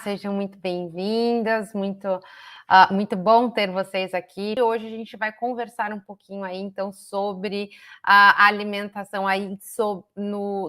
Sejam muito bem-vindas, muito bom ter vocês aqui. Hoje a gente vai conversar um pouquinho aí, então, sobre a alimentação aí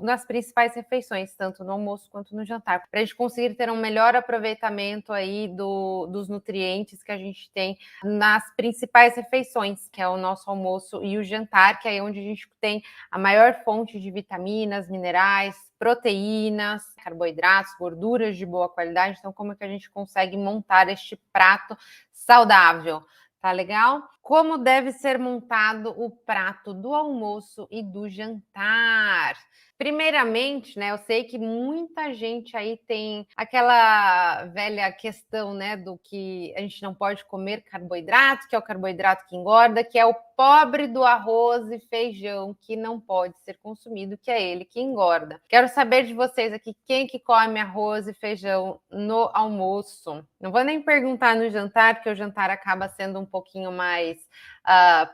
nas principais refeições, tanto no almoço quanto no jantar, para a gente conseguir ter um melhor aproveitamento aí dos nutrientes que a gente tem nas principais refeições, que é o nosso almoço e o jantar, que é onde a gente tem a maior fonte de vitaminas, minerais, proteínas, carboidratos, gorduras de boa qualidade. Então, como é que a gente consegue montar este prato saudável? Tá legal? Como deve ser montado o prato do almoço e do jantar? Primeiramente, né, eu sei que muita gente aí tem aquela velha questão, né, do que a gente não pode comer carboidrato, que é o carboidrato que engorda, que é o pobre do arroz e feijão que não pode ser consumido, que é ele que engorda. Quero saber de vocês aqui, quem que come arroz e feijão no almoço? Não vou nem perguntar no jantar, porque o jantar acaba sendo um pouquinho mais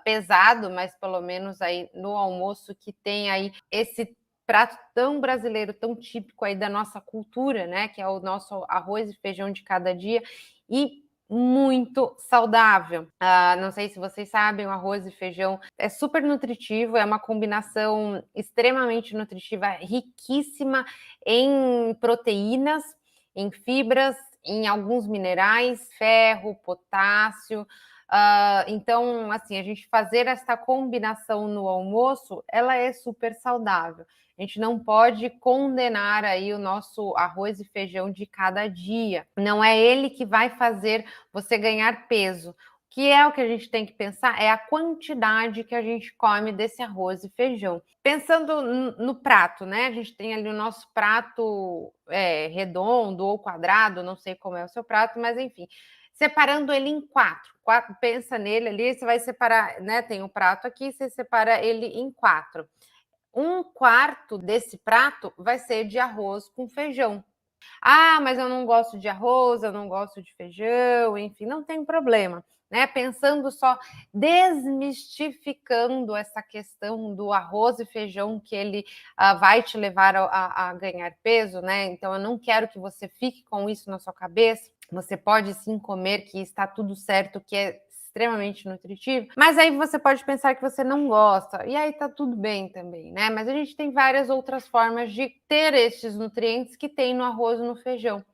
pesado, mas pelo menos aí no almoço que tem aí esse prato tão brasileiro, tão típico aí da nossa cultura, né? Que é o nosso arroz e feijão de cada dia e muito saudável. Não sei se vocês sabem, o arroz e feijão é super nutritivo, é uma combinação extremamente nutritiva, riquíssima em proteínas, em fibras, em alguns minerais, ferro, potássio. Então, assim, a gente fazer essa combinação no almoço, ela é super saudável. A gente não pode condenar aí o nosso arroz e feijão de cada dia. Não é ele que vai fazer você ganhar peso. Que é o que a gente tem que pensar, é a quantidade que a gente come desse arroz e feijão. Pensando no prato, né? A gente tem ali o nosso prato redondo ou quadrado, não sei como é o seu prato, mas enfim, separando ele em quatro. Pensa nele ali, você vai separar, né? Tem um prato aqui, você separa ele em quatro. Um quarto desse prato vai ser de arroz com feijão. Mas eu não gosto de arroz, eu não gosto de feijão, enfim, não tem problema, né? Pensando só, desmistificando essa questão do arroz e feijão que ele vai te levar a ganhar peso, né? Então eu não quero que você fique com isso na sua cabeça. Você pode sim comer, que está tudo certo, que é extremamente nutritivo, mas aí você pode pensar que você não gosta, e aí tá tudo bem também, né? Mas a gente tem várias outras formas de ter estes nutrientes que tem no arroz e no feijão.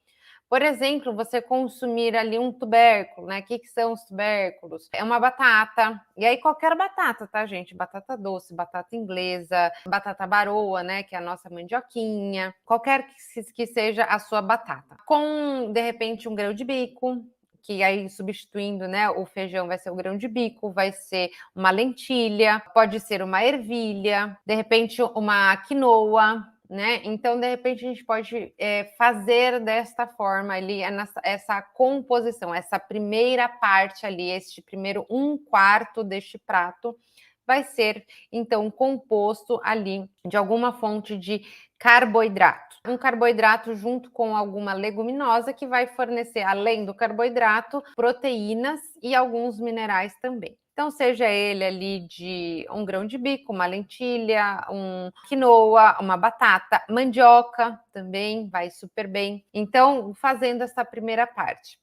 Por exemplo, você consumir ali um tubérculo, né? O que são os tubérculos? É uma batata, e aí qualquer batata, tá, gente? Batata doce, batata inglesa, batata baroa, né? Que é a nossa mandioquinha, qualquer que seja a sua batata. Com, de repente, um grão de bico, que aí substituindo, né, o feijão vai ser o grão de bico, vai ser uma lentilha, pode ser uma ervilha, de repente uma quinoa, né? Então, de repente, a gente pode fazer desta forma ali essa composição, essa primeira parte ali, este primeiro um quarto deste prato vai ser, então, composto ali de alguma fonte de carboidrato. Um carboidrato junto com alguma leguminosa que vai fornecer, além do carboidrato, proteínas e alguns minerais também. Então, seja ele ali de um grão de bico, uma lentilha, um quinoa, uma batata, mandioca também vai super bem. Então, fazendo essa primeira parte.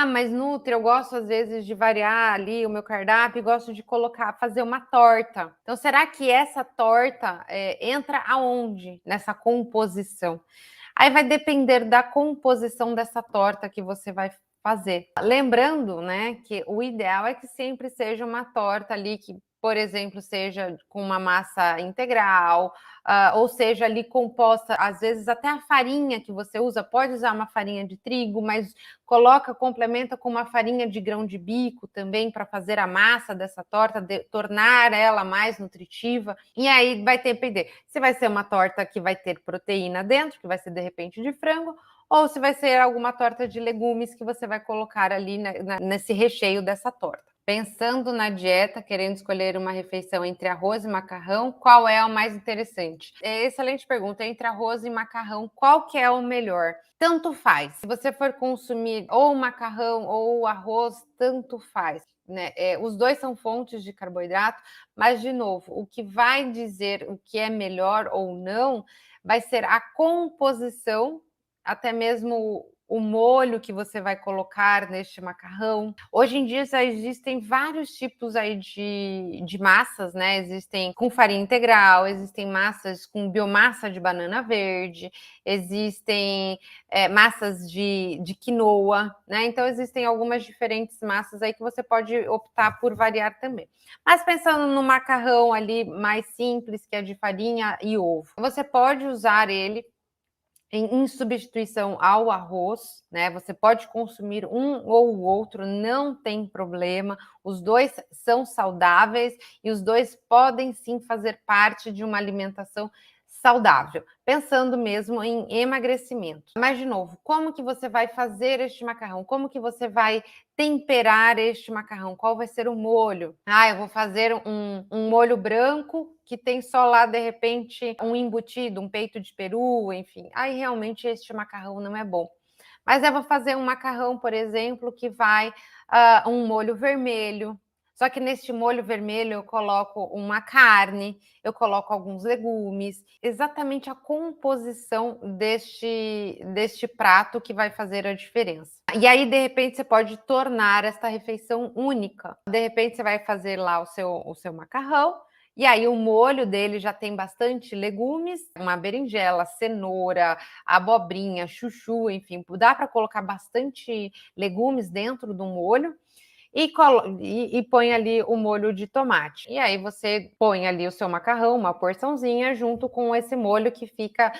Mas Nutri, eu gosto às vezes de variar ali o meu cardápio, gosto de fazer uma torta. Então, será que essa torta entra aonde nessa composição? Aí vai depender da composição dessa torta que você vai fazer. Lembrando, né, que o ideal é que sempre seja uma torta ali que, por exemplo, seja com uma massa integral, ou seja ali composta, às vezes até a farinha que você usa, pode usar uma farinha de trigo, mas complementa com uma farinha de grão de bico também para fazer a massa dessa torta, tornar ela mais nutritiva. E aí vai depender se vai ser uma torta que vai ter proteína dentro, que vai ser de repente de frango, ou se vai ser alguma torta de legumes que você vai colocar ali nesse recheio dessa torta. Pensando na dieta, querendo escolher uma refeição entre arroz e macarrão, qual é o mais interessante? Excelente pergunta. Entre arroz e macarrão, qual que é o melhor? Tanto faz. Se você for consumir ou macarrão ou arroz, tanto faz. Né? Os dois são fontes de carboidrato, mas, de novo, o que vai dizer o que é melhor ou não vai ser a composição, até mesmo o molho que você vai colocar neste macarrão. Hoje em dia já existem vários tipos aí de massas, né? Existem com farinha integral, existem massas com biomassa de banana verde, existem massas de quinoa, né? Então existem algumas diferentes massas aí que você pode optar por variar também. Mas pensando no macarrão ali mais simples, que é de farinha e ovo, você pode usar ele em substituição ao arroz, né? Você pode consumir um ou o outro, não tem problema. Os dois são saudáveis e os dois podem sim fazer parte de uma alimentação saudável, pensando mesmo em emagrecimento. Mas, de novo, como que você vai fazer este macarrão? Como que você vai temperar este macarrão? Qual vai ser o molho? Ah, eu vou fazer um molho branco que tem só lá, de repente, um embutido, um peito de peru, enfim. Aí, realmente, este macarrão não é bom. Mas eu vou fazer um macarrão, por exemplo, que vai um molho vermelho. Só que neste molho vermelho eu coloco uma carne, eu coloco alguns legumes, exatamente a composição deste prato que vai fazer a diferença. E aí, de repente, você pode tornar esta refeição única. De repente, você vai fazer lá o seu macarrão, e aí o molho dele já tem bastante legumes, uma berinjela, cenoura, abobrinha, chuchu, enfim, dá para colocar bastante legumes dentro do molho e põe ali o molho de tomate. E aí você põe ali o seu macarrão, uma porçãozinha, junto com esse molho que fica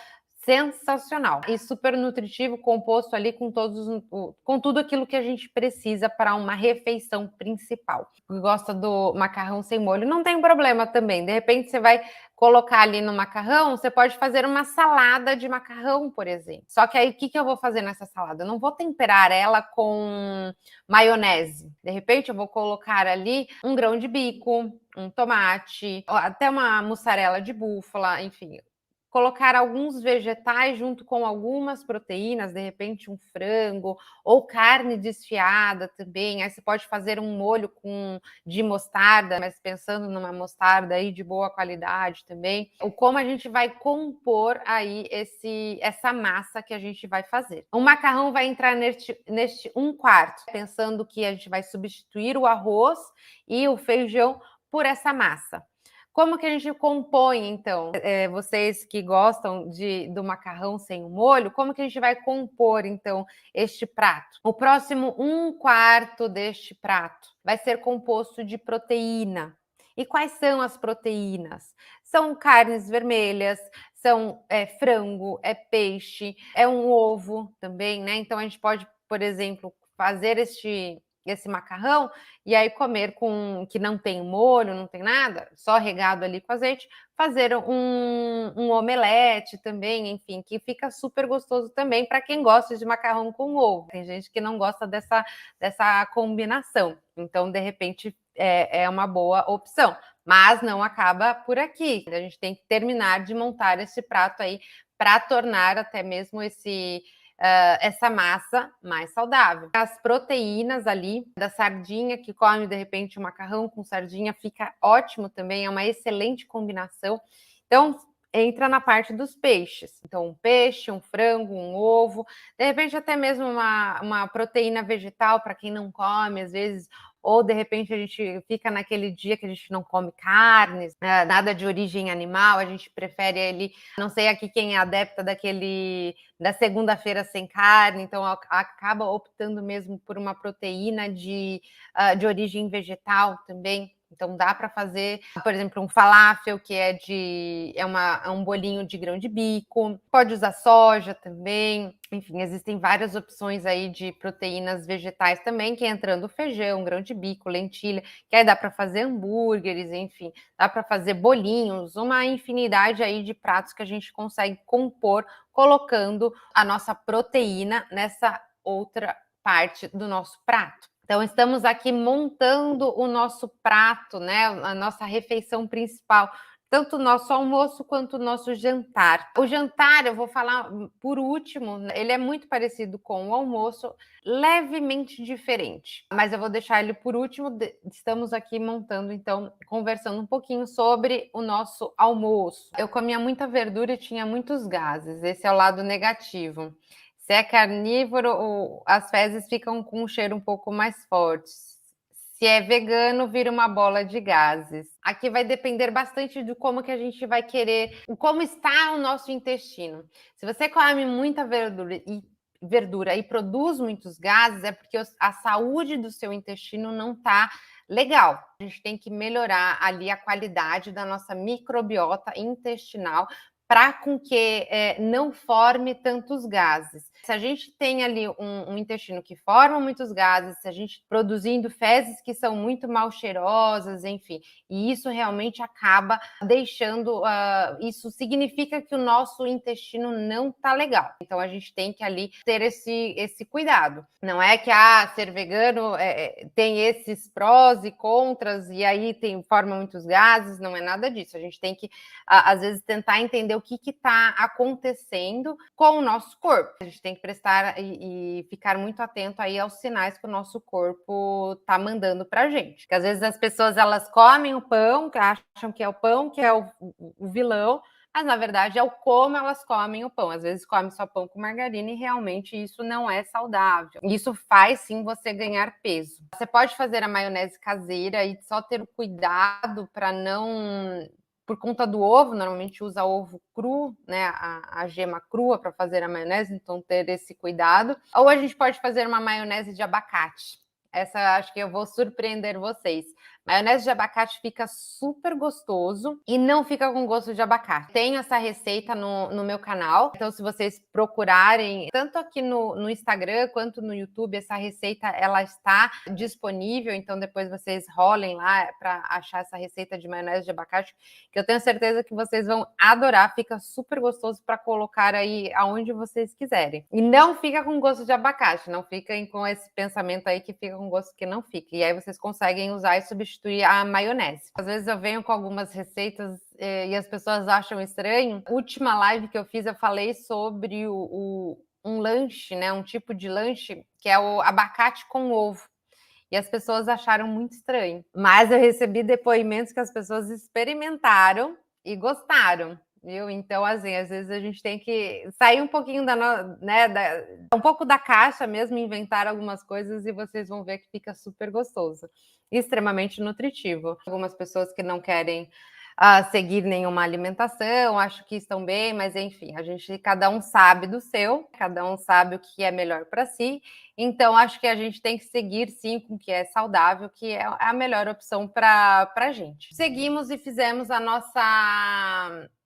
sensacional e super nutritivo, composto ali com tudo aquilo que a gente precisa para uma refeição principal. Gosta do macarrão sem molho, não tem problema também. De repente você vai colocar ali no macarrão, você pode fazer uma salada de macarrão, por exemplo. Só que aí o que eu vou fazer nessa salada? Eu não vou temperar ela com maionese. De repente eu vou colocar ali um grão de bico, um tomate, até uma mussarela de búfala, enfim, colocar alguns vegetais junto com algumas proteínas, de repente um frango ou carne desfiada também. Aí você pode fazer um molho de mostarda, mas pensando numa mostarda aí de boa qualidade também. O como a gente vai compor aí essa massa que a gente vai fazer. O macarrão vai entrar neste 1/4, pensando que a gente vai substituir o arroz e o feijão por essa massa. Como que a gente compõe, então? Vocês que gostam do macarrão sem o molho, como que a gente vai compor, então, este prato? O próximo 1/4 deste prato vai ser composto de proteína. E quais são as proteínas? São carnes vermelhas, são frango, é peixe, é um ovo também, né? Então, a gente pode, por exemplo, fazer esse macarrão e aí comer com que não tem molho, não tem nada, só regado ali com azeite, fazer um omelete também, enfim, que fica super gostoso também para quem gosta de macarrão com ovo. Tem gente que não gosta dessa combinação, então de repente é uma boa opção. Mas não acaba por aqui. A gente tem que terminar de montar esse prato aí para tornar até mesmo essa massa mais saudável. As proteínas ali da sardinha, que come de repente o macarrão com sardinha, fica ótimo também, é uma excelente combinação. Então, entra na parte dos peixes. Então, um peixe, um frango, um ovo, de repente até mesmo uma proteína vegetal para quem não come, às vezes, ou de repente a gente fica naquele dia que a gente não come carnes, nada de origem animal, a gente prefere ele, não sei aqui quem é adepta da segunda-feira sem carne, então acaba optando mesmo por uma proteína de origem vegetal também. Então dá para fazer, por exemplo, um falafel, que é um bolinho de grão de bico. Pode usar soja também. Enfim, existem várias opções aí de proteínas vegetais também, que entrando feijão, grão de bico, lentilha, que aí dá para fazer hambúrgueres, enfim, dá para fazer bolinhos, uma infinidade aí de pratos que a gente consegue compor colocando a nossa proteína nessa outra parte do nosso prato. Então, estamos aqui montando o nosso prato, né? A nossa refeição principal, tanto o nosso almoço quanto o nosso jantar. O jantar, eu vou falar por último, ele é muito parecido com o almoço, levemente diferente, mas eu vou deixar ele por último. Estamos aqui montando, então, conversando um pouquinho sobre o nosso almoço. Eu comia muita verdura e tinha muitos gases, esse é o lado negativo. Se é carnívoro, as fezes ficam com um cheiro um pouco mais forte. Se é vegano, vira uma bola de gases. Aqui vai depender bastante de como que a gente vai querer, como está o nosso intestino. Se você come muita verdura e produz muitos gases, é porque a saúde do seu intestino não está legal. A gente tem que melhorar ali a qualidade da nossa microbiota intestinal para com que não forme tantos gases. Se a gente tem ali um intestino que forma muitos gases, se a gente produzindo fezes que são muito mal cheirosas, enfim, e isso realmente acaba deixando, isso significa que o nosso intestino não está legal. Então a gente tem que ali ter esse cuidado. Não é que ser vegano tem esses prós e contras e aí forma muitos gases, não é nada disso. A gente tem que às vezes tentar entender o que está acontecendo com o nosso corpo. A gente tem que prestar e ficar muito atento aí aos sinais que o nosso corpo está mandando para a gente. Porque às vezes as pessoas elas comem o pão, que acham que é o pão que é o vilão, mas na verdade é o como elas comem o pão. Às vezes comem só pão com margarina e realmente isso não é saudável. Isso faz sim você ganhar peso. Você pode fazer a maionese caseira e só ter o cuidado para não, por conta do ovo, normalmente usa ovo cru, né, a gema crua para fazer a maionese, então ter esse cuidado. Ou a gente pode fazer uma maionese de abacate. Essa acho que eu vou surpreender vocês. Maionese de abacate fica super gostoso e não fica com gosto de abacate. Tenho essa receita no meu canal, então se vocês procurarem, tanto aqui no Instagram quanto no YouTube, essa receita ela está disponível, então depois vocês rolem lá para achar essa receita de maionese de abacate, que eu tenho certeza que vocês vão adorar, fica super gostoso para colocar aí aonde vocês quiserem. E não fica com gosto de abacate, não fiquem com esse pensamento aí que fica com gosto que não fica. E aí vocês conseguem usar e substituir a maionese. Às vezes eu venho com algumas receitas e as pessoas acham estranho. A última live que eu fiz, eu falei sobre um lanche, né? Um tipo de lanche que é o abacate com ovo. E as pessoas acharam muito estranho. Mas eu recebi depoimentos que as pessoas experimentaram e gostaram. Viu? Então, assim, às vezes a gente tem que sair um pouquinho um pouco da caixa mesmo, inventar algumas coisas e vocês vão ver que fica super gostoso. E extremamente nutritivo. Algumas pessoas que não querem seguir nenhuma alimentação, acho que estão bem, mas enfim, cada um sabe do seu, cada um sabe o que é melhor para si. Então, acho que a gente tem que seguir sim com o que é saudável, que é a melhor opção para a gente. Seguimos e fizemos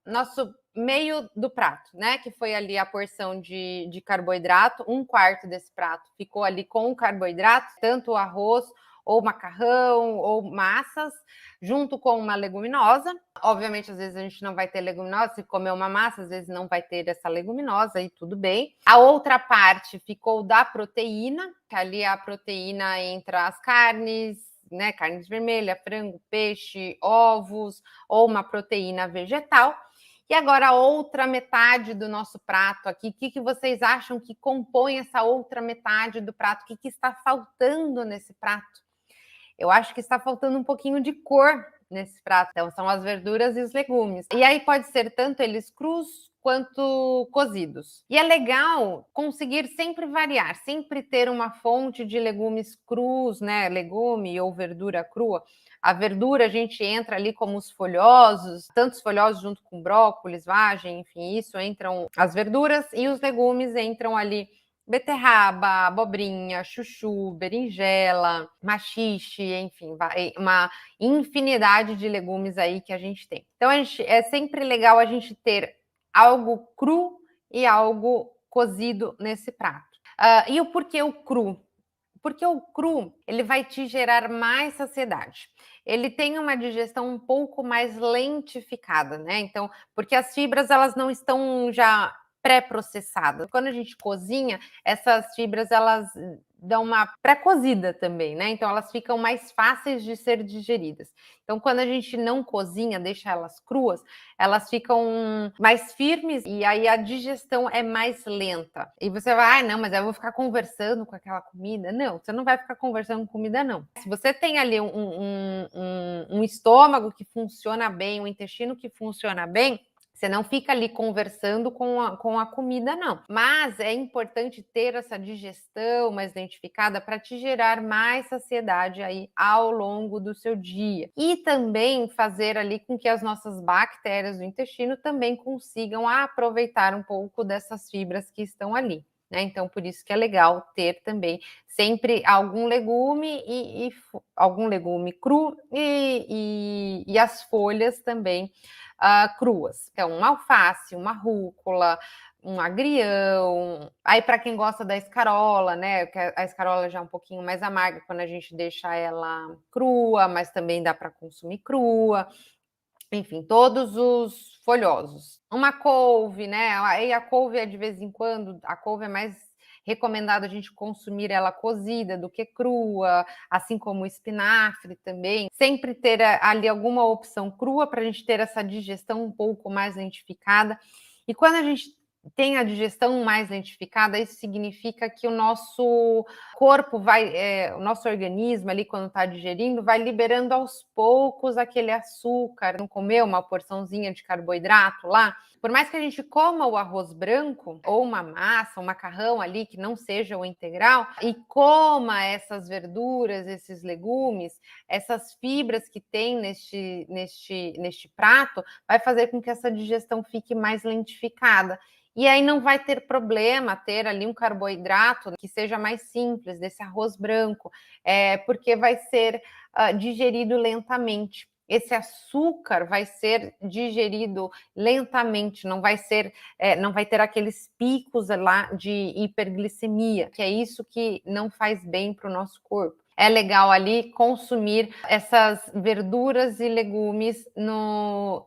nosso meio do prato, né? Que foi ali a porção de carboidrato, 1/4 desse prato ficou ali com o carboidrato, tanto o arroz, ou macarrão, ou massas, junto com uma leguminosa. Obviamente, às vezes a gente não vai ter leguminosa, se comer uma massa, às vezes não vai ter essa leguminosa e tudo bem. A outra parte ficou da proteína, que ali a proteína entra as carnes, né? Carnes vermelhas, frango, peixe, ovos, ou uma proteína vegetal. E agora a outra metade do nosso prato aqui, o que vocês acham que compõe essa outra metade do prato? O que está faltando nesse prato? Eu acho que está faltando um pouquinho de cor nesse prato. Então, são as verduras e os legumes. E aí pode ser tanto eles crus quanto cozidos. E é legal conseguir sempre variar, sempre ter uma fonte de legumes crus, né? Legume ou verdura crua. A verdura a gente entra ali como os folhosos, tantos folhosos junto com brócolis, vagem, enfim, isso entram as verduras e os legumes entram ali beterraba, abobrinha, chuchu, berinjela, maxixe, enfim, uma infinidade de legumes aí que a gente tem. Então, é sempre legal a gente ter algo cru e algo cozido nesse prato. E o porquê o cru? Porque o cru, ele vai te gerar mais saciedade. Ele tem uma digestão um pouco mais lentificada, né? Então, porque as fibras, elas não estão já pré-processadas. Quando a gente cozinha, essas fibras, elas dão uma pré-cozida também, né? Então, elas ficam mais fáceis de ser digeridas. Então, quando a gente não cozinha, deixa elas cruas, elas ficam mais firmes e aí a digestão é mais lenta. E você vai, não, mas eu vou ficar conversando com aquela comida. Não, você não vai ficar conversando com comida, não. Se você tem ali um estômago que funciona bem, um intestino que funciona bem, Você não fica ali conversando com a comida, não. Mas é importante ter essa digestão mais identificada para te gerar mais saciedade aí ao longo do seu dia. E também fazer ali com que as nossas bactérias do intestino também consigam aproveitar um pouco dessas fibras que estão ali. Né? Então, por isso que é legal ter também sempre algum legume e algum legume cru e as folhas também cruas. Então, uma alface, uma rúcula, um agrião. Aí, para quem gosta da escarola, né? Que a escarola já é um pouquinho mais amarga quando a gente deixa ela crua, mas também dá para consumir crua. Enfim, todos os folhosos. Uma couve, né? Aí a couve é de vez em quando, a couve é mais recomendado a gente consumir ela cozida do que crua, assim como o espinafre também. Sempre ter ali alguma opção crua para a gente ter essa digestão um pouco mais lentificada. E quando a gente tem a digestão mais lentificada, isso significa que o nosso corpo o nosso organismo ali, quando está digerindo, vai liberando aos poucos aquele açúcar, não comer uma porçãozinha de carboidrato lá. Por mais que a gente coma o arroz branco, ou uma massa, um macarrão ali, que não seja o integral, e coma essas verduras, esses legumes, essas fibras que tem neste prato, vai fazer com que essa digestão fique mais lentificada. E aí não vai ter problema ter ali um carboidrato que seja mais simples, desse arroz branco, porque vai ser digerido lentamente. Esse açúcar vai ser digerido lentamente, não vai ter aqueles picos lá de hiperglicemia, que é isso que não faz bem para o nosso corpo. É legal ali consumir essas verduras e legumes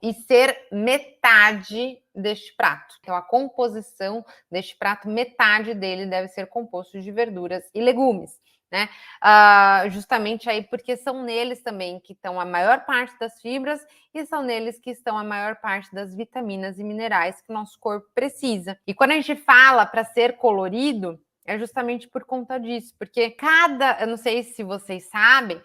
e ser metade deste prato. Então, a composição deste prato, metade dele deve ser composto de verduras e legumes. Né? Justamente aí porque são neles também que estão a maior parte das fibras e são neles que estão a maior parte das vitaminas e minerais que o nosso corpo precisa. E quando a gente fala para ser colorido, é justamente por conta disso, porque eu não sei se vocês sabem,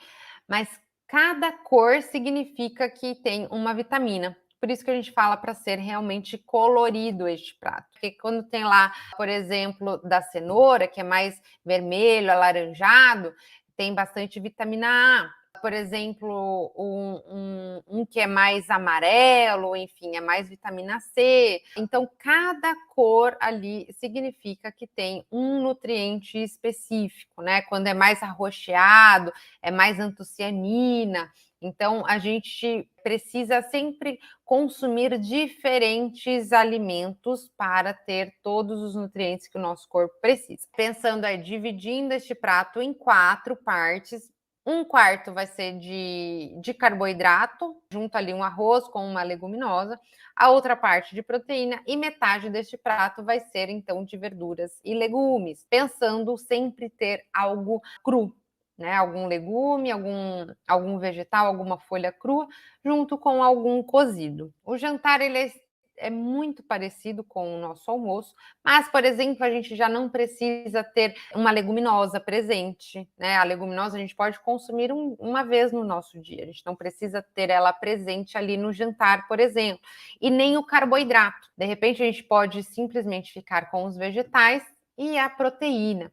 mas cada cor significa que tem uma vitamina. Por isso que a gente fala para ser realmente colorido este prato. Porque quando tem lá, por exemplo, da cenoura, que é mais vermelho, alaranjado, tem bastante vitamina A. Por exemplo, um que é mais amarelo, enfim, é mais vitamina C. Então, cada cor ali significa que tem um nutriente específico, né? Quando é mais arroxeado, é mais antocianina. Então, a gente precisa sempre consumir diferentes alimentos para ter todos os nutrientes que o nosso corpo precisa. Pensando aí, dividindo este prato em 4 partes, um quarto vai ser de carboidrato, junto ali um arroz com uma leguminosa, a outra parte de proteína e metade deste prato vai ser então de verduras e legumes, pensando sempre ter algo cru, né? Algum legume, algum vegetal, alguma folha crua, junto com algum cozido. O jantar ele é muito parecido com o nosso almoço, mas, por exemplo, a gente já não precisa ter uma leguminosa presente, né? A leguminosa a gente pode consumir uma vez no nosso dia, a gente não precisa ter ela presente ali no jantar, por exemplo, e nem o carboidrato. De repente, a gente pode simplesmente ficar com os vegetais e a proteína.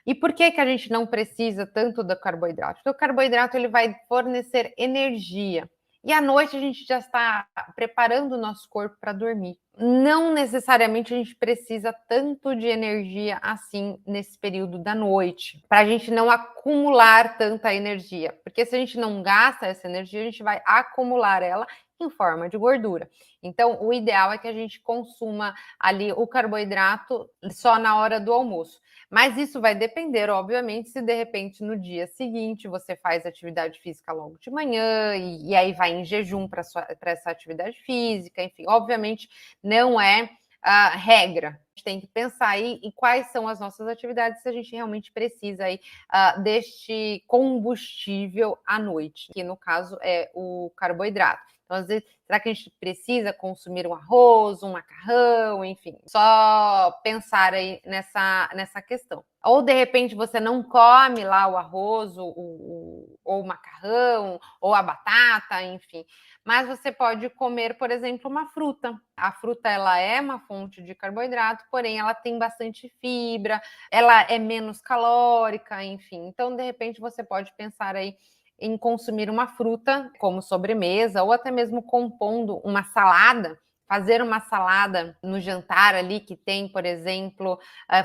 E por que a gente não precisa tanto do carboidrato? Porque o carboidrato ele vai fornecer energia. E à noite a gente já está preparando o nosso corpo para dormir. Não necessariamente a gente precisa tanto de energia assim nesse período da noite, para a gente não acumular tanta energia. Porque se a gente não gasta essa energia, a gente vai acumular ela em forma de gordura. Então, o ideal é que a gente consuma ali o carboidrato só na hora do almoço. Mas isso vai depender, obviamente, se de repente no dia seguinte você faz atividade física logo de manhã e aí vai em jejum para essa atividade física, enfim, obviamente não é regra. A gente tem que pensar aí em quais são as nossas atividades se a gente realmente precisa aí deste combustível à noite, que no caso é o carboidrato. Então, às vezes, será que a gente precisa consumir um arroz, um macarrão, enfim, só pensar aí nessa questão. Ou, de repente, você não come lá o arroz, ou o macarrão, ou a batata, enfim, mas você pode comer, por exemplo, uma fruta. A fruta, ela é uma fonte de carboidrato, porém ela tem bastante fibra, ela é menos calórica, enfim. Então, de repente, você pode pensar aí em consumir uma fruta como sobremesa ou até mesmo compondo uma salada, fazer uma salada no jantar ali que tem, por exemplo,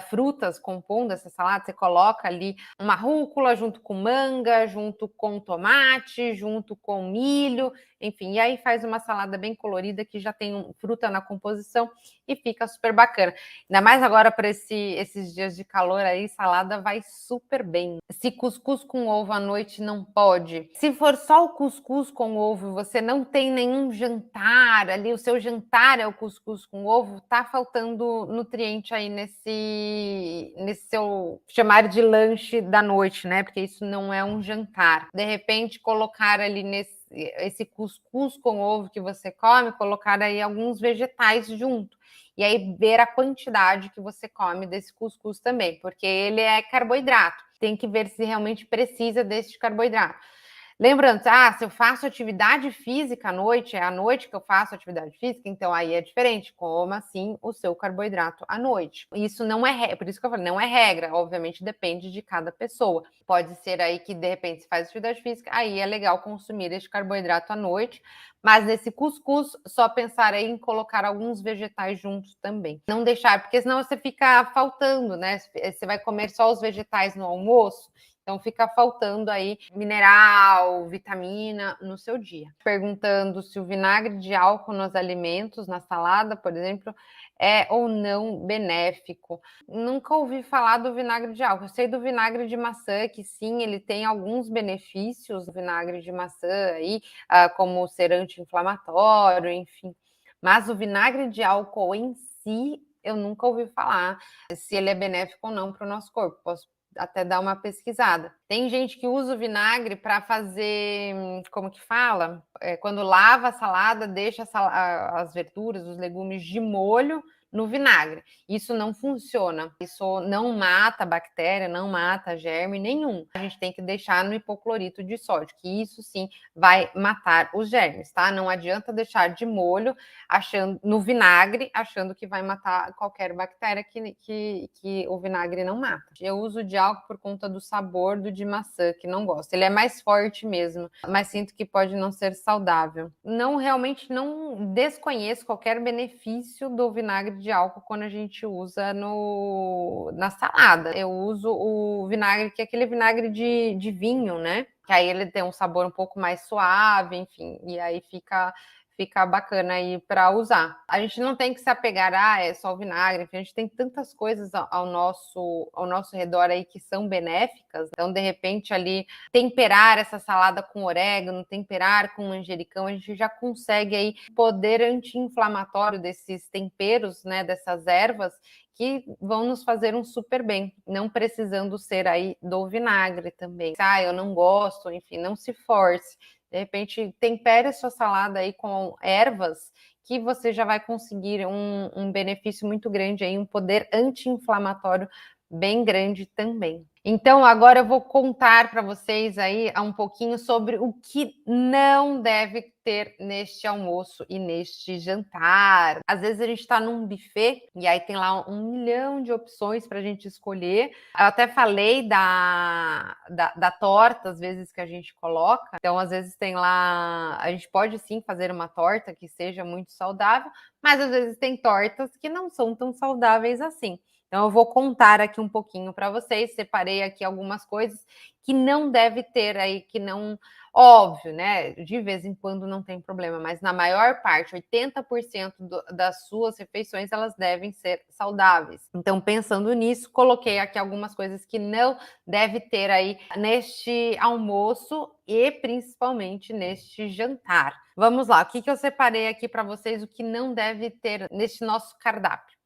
frutas compondo essa salada, você coloca ali uma rúcula junto com manga, junto com tomate, junto com milho, enfim, e aí faz uma salada bem colorida que já tem fruta na composição e fica super bacana. Ainda mais agora para esses dias de calor aí, salada vai super bem. Se cuscuz com ovo à noite não pode. Se for só o cuscuz com ovo, você não tem nenhum jantar ali, o seu jantar é o cuscuz com ovo, tá faltando nutriente aí nesse seu chamar de lanche da noite, né? Porque isso não é um jantar. De repente, colocar ali esse cuscuz com ovo que você come, colocar aí alguns vegetais junto. E aí ver a quantidade que você come desse cuscuz também, porque ele é carboidrato. Tem que ver se realmente precisa desse carboidrato. Lembrando, se eu faço atividade física à noite, é à noite que eu faço atividade física, então aí é diferente. Coma, sim, o seu carboidrato à noite. Isso não é regra, por isso que eu falei, não é regra, obviamente depende de cada pessoa. Pode ser aí que, de repente, se faz atividade física, aí é legal consumir este carboidrato à noite, mas nesse cuscuz, só pensar aí em colocar alguns vegetais juntos também. Não deixar, porque senão você fica faltando, né? Você vai comer só os vegetais no almoço, então fica faltando aí mineral, vitamina no seu dia. Perguntando se o vinagre de álcool nos alimentos, na salada, por exemplo, é ou não benéfico. Nunca ouvi falar do vinagre de álcool. Eu sei do vinagre de maçã, que sim, ele tem alguns benefícios, o vinagre de maçã aí, como ser anti-inflamatório, enfim. Mas o vinagre de álcool em si, eu nunca ouvi falar se ele é benéfico ou não para o nosso corpo. Posso até dar uma pesquisada. Tem gente que usa o vinagre para fazer, como que fala? Quando lava a salada, deixa as verduras, os legumes de molho no vinagre. Isso não funciona. Isso não mata bactéria, não mata germe nenhum. A gente tem que deixar no hipoclorito de sódio, que isso sim vai matar os germes, tá? Não adianta deixar de molho no vinagre, achando que vai matar qualquer bactéria que o vinagre não mata. Eu uso de álcool por conta do sabor do de maçã, que não gosto. Ele é mais forte mesmo, mas sinto que pode não ser saudável. Realmente não desconheço qualquer benefício do vinagre de álcool quando a gente usa na salada. Eu uso o vinagre, que é aquele vinagre de vinho, né? Que aí ele tem um sabor um pouco mais suave, enfim, e aí fica bacana aí para usar. A gente não tem que se apegar, é só o vinagre, enfim, a gente tem tantas coisas ao nosso redor aí que são benéficas. Então, de repente, ali, temperar essa salada com orégano, temperar com manjericão, a gente já consegue aí poder anti-inflamatório desses temperos, né, dessas ervas, que vão nos fazer um super bem, não precisando ser aí do vinagre também. Eu não gosto, enfim, não se force. De repente, tempere a sua salada aí com ervas, que você já vai conseguir um benefício muito grande aí, um poder anti-inflamatório bem grande também. Então, agora eu vou contar para vocês aí um pouquinho sobre o que não deve ter neste almoço e neste jantar. Às vezes a gente está num buffet e aí tem lá 1 milhão de opções para a gente escolher. Eu até falei da torta, às vezes, que a gente coloca. Então, às vezes tem lá... A gente pode, sim, fazer uma torta que seja muito saudável, mas às vezes tem tortas que não são tão saudáveis assim. Então, eu vou contar aqui um pouquinho para vocês. Separei aqui algumas coisas que não deve ter aí, que não... Óbvio, né? De vez em quando não tem problema, mas na maior parte, 80% das suas refeições, elas devem ser saudáveis. Então, pensando nisso, coloquei aqui algumas coisas que não deve ter aí neste almoço e principalmente neste jantar. Vamos lá, o que eu separei aqui para vocês, o que não deve ter neste nosso cardápio?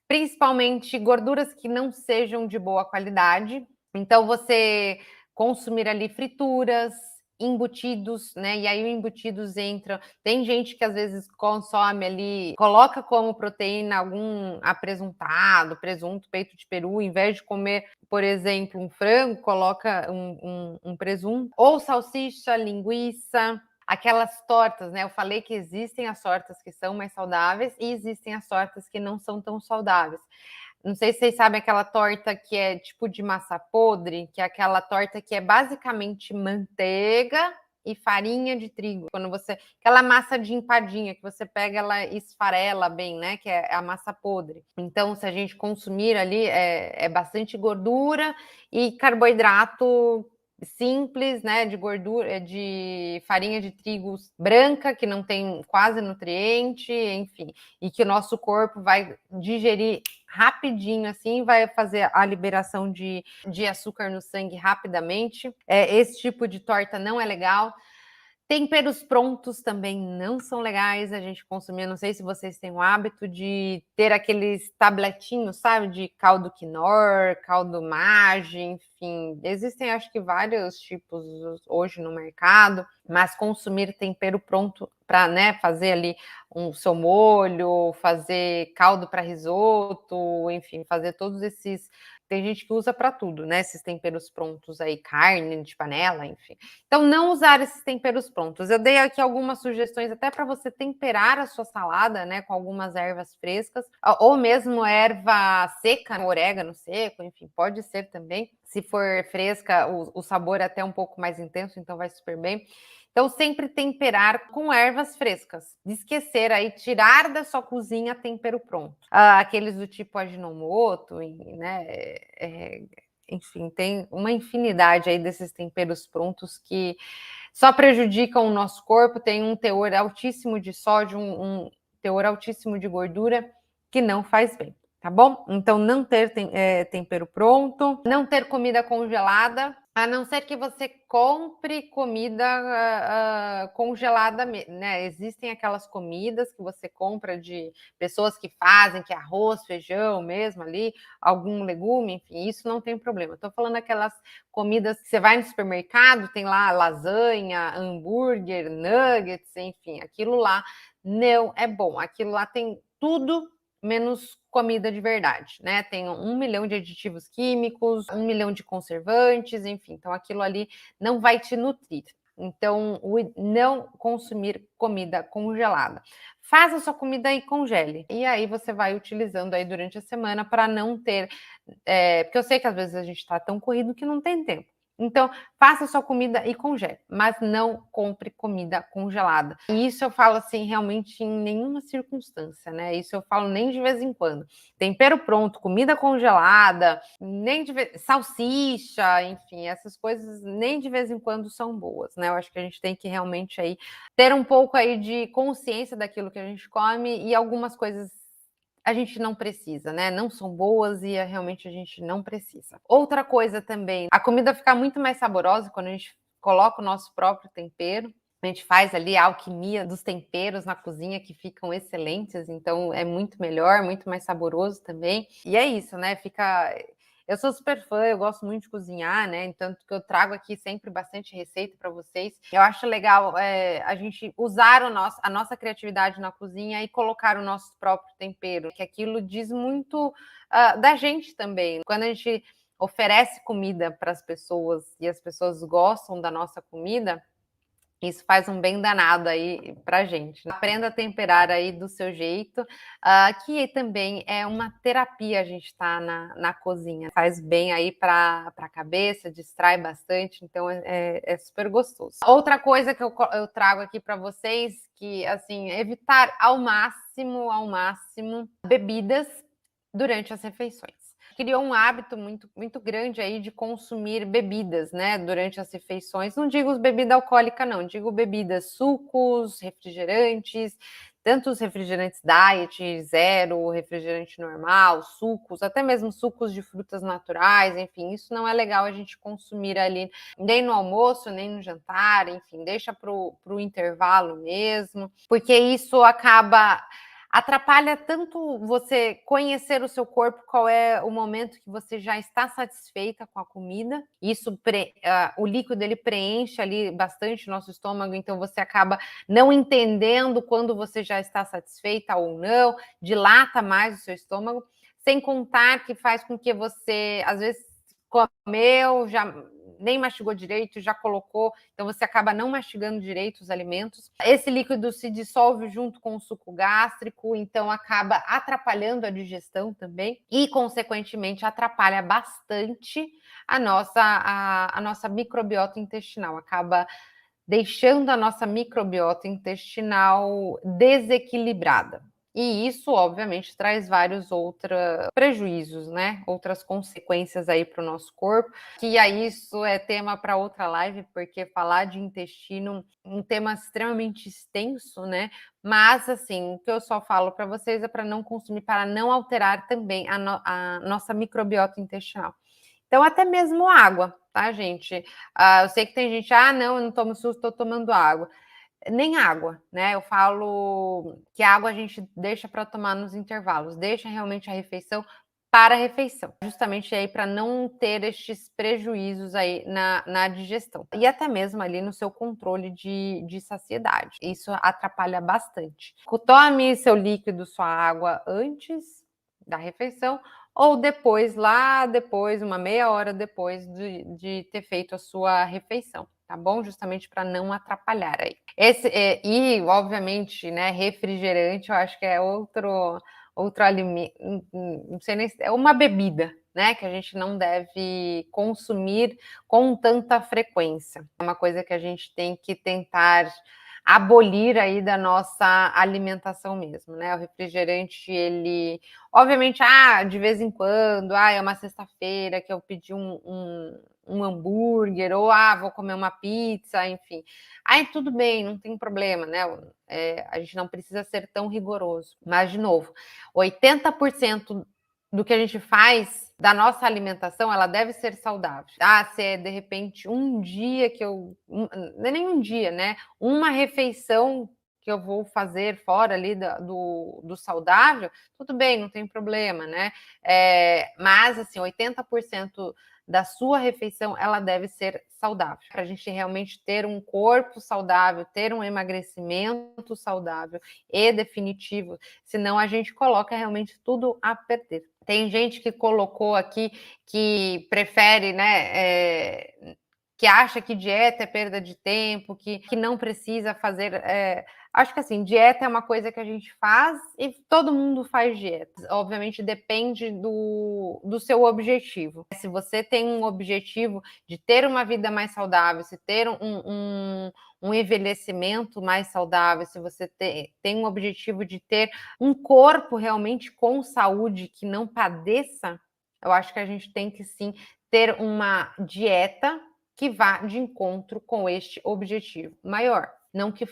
Principalmente gorduras que não sejam de boa qualidade. Então, você consumir ali frituras, embutidos, né? E aí, os embutidos entram. Tem gente que às vezes consome ali, coloca como proteína algum apresuntado, presunto, peito de peru, em vez de comer, por exemplo, um frango, coloca um presunto, ou salsicha, linguiça. Aquelas tortas, né? Eu falei que existem as tortas que são mais saudáveis e existem as tortas que não são tão saudáveis. Não sei se vocês sabem aquela torta que é tipo de massa podre, que é aquela torta que é basicamente manteiga e farinha de trigo. Quando você, aquela massa de empadinha que você pega, ela esfarela bem, né? Que é a massa podre. Então, se a gente consumir ali, é bastante gordura e carboidrato simples, né, de gordura, de farinha de trigo branca, que não tem quase nutriente, enfim, e que o nosso corpo vai digerir rapidinho, assim, vai fazer a liberação de açúcar no sangue rapidamente. Esse tipo de torta não é legal. Temperos prontos também não são legais a gente consumir. Não sei se vocês têm o hábito de ter aqueles tabletinhos, sabe? De caldo Knorr, caldo Maggi, enfim. Existem, acho que, vários tipos hoje no mercado, mas consumir tempero pronto para, né, fazer ali um seu molho, fazer caldo para risoto, enfim, fazer todos esses. Tem gente que usa para tudo, né? Esses temperos prontos aí, carne de panela, enfim. Então, não usar esses temperos prontos. Eu dei aqui algumas sugestões até para você temperar a sua salada, né, com algumas ervas frescas, ou mesmo erva seca, orégano seco, enfim, pode ser também. Se for fresca, o sabor é até um pouco mais intenso, então vai super bem. Então, sempre temperar com ervas frescas. Esquecer aí, tirar da sua cozinha tempero pronto. Aqueles do tipo Ajinomoto, né? Enfim, tem uma infinidade aí desses temperos prontos que só prejudicam o nosso corpo, tem um teor altíssimo de sódio, um teor altíssimo de gordura, que não faz bem, tá bom? Então, não ter tempero pronto, não ter comida congelada, a não ser que você compre comida congelada, né? Existem aquelas comidas que você compra de pessoas que fazem, que é arroz, feijão mesmo ali, algum legume, enfim, isso não tem problema. Estou falando aquelas comidas que você vai no supermercado, tem lá lasanha, hambúrguer, nuggets, enfim, aquilo lá não é bom. Aquilo lá tem tudo menos comida de verdade, né? Tem 1 milhão de aditivos químicos, 1 milhão de conservantes, enfim. Então, aquilo ali não vai te nutrir. Então, não consumir comida congelada. Faça sua comida e congele. E aí você vai utilizando aí durante a semana para não ter... porque eu sei que às vezes a gente está tão corrido que não tem tempo. Então, faça sua comida e congele, mas não compre comida congelada. E isso eu falo assim, realmente em nenhuma circunstância, né? Isso eu falo nem de vez em quando. Tempero pronto, comida congelada, nem de vez... salsicha, enfim, essas coisas nem de vez em quando são boas, né? Eu acho que a gente tem que realmente aí ter um pouco aí de consciência daquilo que a gente come e algumas coisas a gente não precisa, né? Não são boas e realmente a gente não precisa. Outra coisa também, a comida fica muito mais saborosa quando a gente coloca o nosso próprio tempero. A gente faz ali a alquimia dos temperos na cozinha que ficam excelentes, então é muito melhor, muito mais saboroso também. E é isso, né? Eu sou super fã, eu gosto muito de cozinhar, né? Então, que eu trago aqui sempre bastante receita para vocês. Eu acho legal a gente usar a nossa criatividade na cozinha e colocar o nosso próprio tempero, que aquilo diz muito da gente também. Quando a gente oferece comida para as pessoas e as pessoas gostam da nossa comida, isso faz um bem danado aí pra gente, né? Aprenda a temperar aí do seu jeito, que também é uma terapia a gente tá na cozinha. Faz bem aí para a cabeça, distrai bastante, então é super gostoso. Outra coisa que eu trago aqui para vocês, que assim, evitar ao máximo, bebidas durante as refeições. Criou um hábito muito, muito grande aí de consumir bebidas, né, durante as refeições. Não digo bebida alcoólica, não, digo bebidas, sucos, refrigerantes, tanto os refrigerantes diet, zero, refrigerante normal, sucos, até mesmo sucos de frutas naturais, enfim, isso não é legal a gente consumir ali, nem no almoço, nem no jantar, enfim, deixa para o intervalo mesmo, porque isso acaba atrapalha tanto você conhecer o seu corpo, qual é o momento que você já está satisfeita com a comida. Isso, o líquido ele preenche ali bastante o nosso estômago, então você acaba não entendendo quando você já está satisfeita ou não, dilata mais o seu estômago, sem contar que faz com que você, às vezes, comeu, já nem mastigou direito, já colocou, então você acaba não mastigando direito os alimentos. Esse líquido se dissolve junto com o suco gástrico, então acaba atrapalhando a digestão também e, consequentemente, atrapalha bastante a nossa microbiota intestinal, acaba deixando a nossa microbiota intestinal desequilibrada. E isso, obviamente, traz vários outros prejuízos, né? Outras consequências aí para o nosso corpo. Que aí isso é tema para outra live, porque falar de intestino é um tema extremamente extenso, né? Mas, assim, o que eu só falo para vocês é para não consumir, para não alterar também a nossa microbiota intestinal. Então, até mesmo água, tá, gente? Eu sei que tem gente, não, eu não tomo susto, estou tomando água. Nem água, né? Eu falo que a água a gente deixa para tomar nos intervalos, deixa realmente a refeição para a refeição, justamente aí para não ter estes prejuízos aí na digestão. E até mesmo ali no seu controle de saciedade. Isso atrapalha bastante. Tome seu líquido, sua água antes da refeição, ou depois, lá depois, uma meia hora depois de ter feito a sua refeição, tá bom? Justamente para não atrapalhar aí. E, obviamente, né, refrigerante, eu acho que é outro alimento, não sei nem se é uma bebida, né, que a gente não deve consumir com tanta frequência. É uma coisa que a gente tem que tentar abolir aí da nossa alimentação mesmo, né? O refrigerante, ele, obviamente, de vez em quando, é uma sexta-feira que eu pedi um hambúrguer, ou vou comer uma pizza, enfim. Aí tudo bem, não tem problema, né? A gente não precisa ser tão rigoroso. Mas, de novo, 80% do que a gente faz da nossa alimentação, ela deve ser saudável. Se é, de repente, um dia que não é nem um dia, né? Uma refeição que eu vou fazer fora ali do saudável, tudo bem, não tem problema, né? Mas, assim, 80% da sua refeição, ela deve ser saudável, para a gente realmente ter um corpo saudável, ter um emagrecimento saudável e definitivo, senão a gente coloca realmente tudo a perder. Tem gente que colocou aqui que prefere, né, que acha que dieta é perda de tempo, que não precisa fazer. Acho que assim, dieta é uma coisa que a gente faz e todo mundo faz dieta. Obviamente depende do seu objetivo. Se você tem um objetivo de ter uma vida mais saudável, se ter um envelhecimento mais saudável, se você tem um objetivo de ter um corpo realmente com saúde, que não padeça, eu acho que a gente tem que sim ter uma dieta que vá de encontro com este objetivo maior. Não que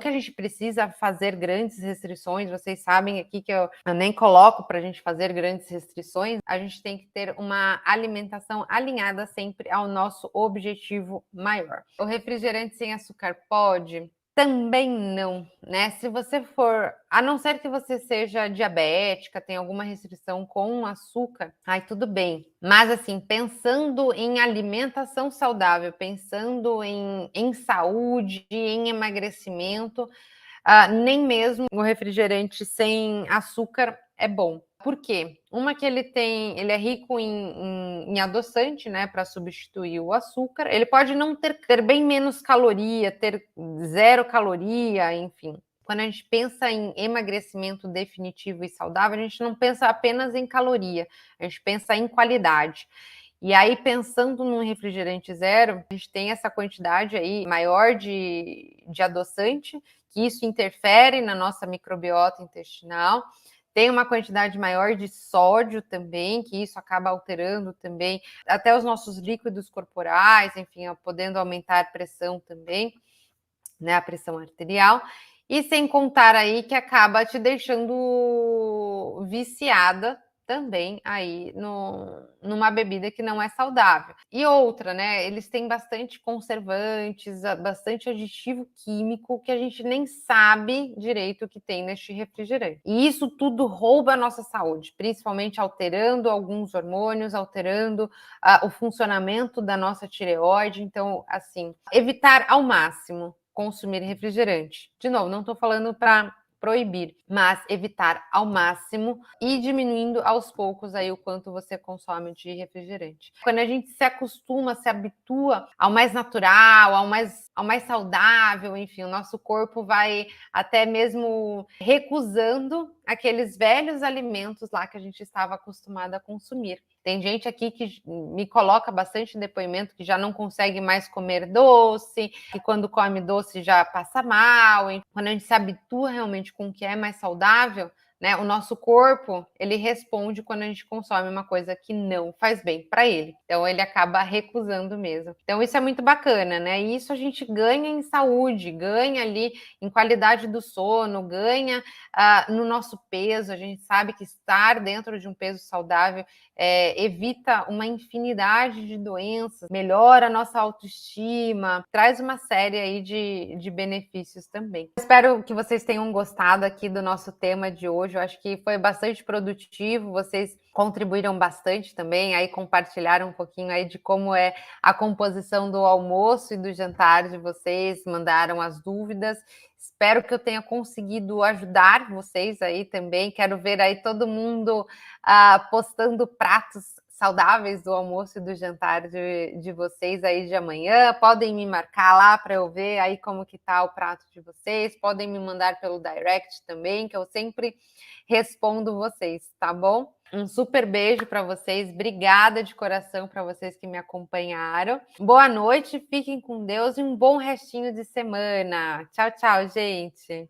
a gente precisa fazer grandes restrições, vocês sabem aqui que eu nem coloco para a gente fazer grandes restrições, a gente tem que ter uma alimentação alinhada sempre ao nosso objetivo maior. O refrigerante sem açúcar pode? Também não, né? Se você for, a não ser que você seja diabética, tem alguma restrição com açúcar, tudo bem. Mas assim, pensando em alimentação saudável, pensando em saúde, em emagrecimento, nem mesmo o refrigerante sem açúcar é bom. Por quê? Uma que ele é rico em adoçante, né, para substituir o açúcar. Ele pode não ter bem menos caloria, ter 0 caloria, enfim. Quando a gente pensa em emagrecimento definitivo e saudável, a gente não pensa apenas em caloria, a gente pensa em qualidade. E aí, pensando num refrigerante zero, a gente tem essa quantidade aí maior de adoçante, que isso interfere na nossa microbiota intestinal. Tem uma quantidade maior de sódio também, que isso acaba alterando também até os nossos líquidos corporais, enfim, podendo aumentar a pressão também, né, a pressão arterial. E sem contar aí que acaba te deixando viciada também aí numa bebida que não é saudável. E outra, né? Eles têm bastante conservantes, bastante aditivo químico que a gente nem sabe direito o que tem neste refrigerante. E isso tudo rouba a nossa saúde, principalmente alterando alguns hormônios, alterando o funcionamento da nossa tireoide. Então, assim, evitar ao máximo consumir refrigerante. De novo, não estou falando para proibir, mas evitar ao máximo e diminuindo aos poucos aí o quanto você consome de refrigerante. Quando a gente se acostuma, se habitua ao mais natural, ao mais saudável, enfim, o nosso corpo vai até mesmo recusando aqueles velhos alimentos lá que a gente estava acostumado a consumir. Tem gente aqui que me coloca bastante depoimento que já não consegue mais comer doce, que quando come doce já passa mal. E quando a gente se habitua realmente com o que é mais saudável, né, o nosso corpo, ele responde quando a gente consome uma coisa que não faz bem para ele. Então, ele acaba recusando mesmo. Então, isso é muito bacana, né? E isso a gente ganha em saúde, ganha ali em qualidade do sono, ganha no nosso peso. A gente sabe que estar dentro de um peso saudável evita uma infinidade de doenças, melhora a nossa autoestima, traz uma série aí de benefícios também. Espero que vocês tenham gostado aqui do nosso tema de hoje. Eu acho que foi bastante produtivo, vocês contribuíram bastante também, aí compartilharam um pouquinho aí de como é a composição do almoço e do jantar de vocês, mandaram as dúvidas. Espero que eu tenha conseguido ajudar vocês aí também. Quero ver aí todo mundo postando pratos saudáveis do almoço e do jantar de vocês aí de amanhã. Podem me marcar lá para eu ver aí como que tá o prato de vocês. Podem me mandar pelo direct também, que eu sempre respondo vocês, tá bom? Um super beijo para vocês. Obrigada de coração para vocês que me acompanharam. Boa noite, fiquem com Deus e um bom restinho de semana. Tchau, tchau, gente.